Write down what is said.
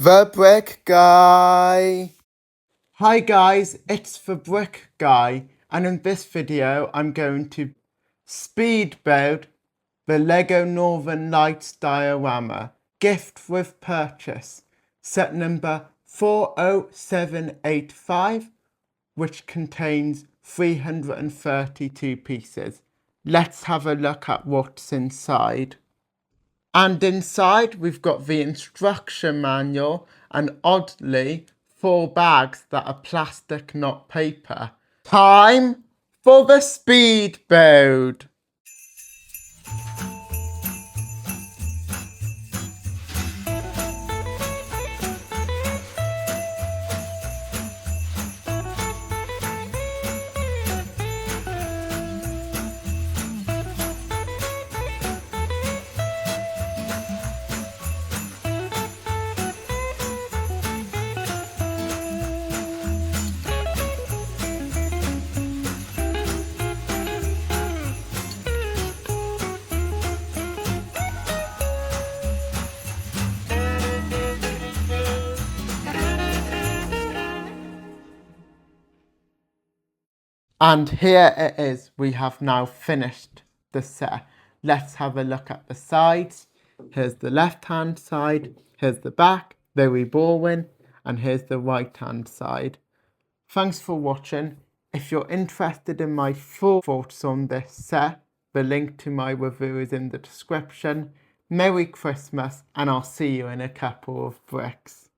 The Brick Guy. Hi guys, it's the Brick Guy, and in this video I'm going to speed build the Lego Northern Lights Diorama gift with purchase set number 40785, which contains 332 pieces. Let's have a look at what's inside. And inside we've got the instruction manual and oddly 4 bags that are plastic, not paper. Time for the speed build. And here it is, we have now finished the set. Let's have a look at the sides. Here's the left hand side, here's the back, very boring, and here's the right hand side. Thanks for watching. If you're interested in my full thoughts on this set, the link to my review is in the description. Merry Christmas, and I'll see you in a couple of bricks.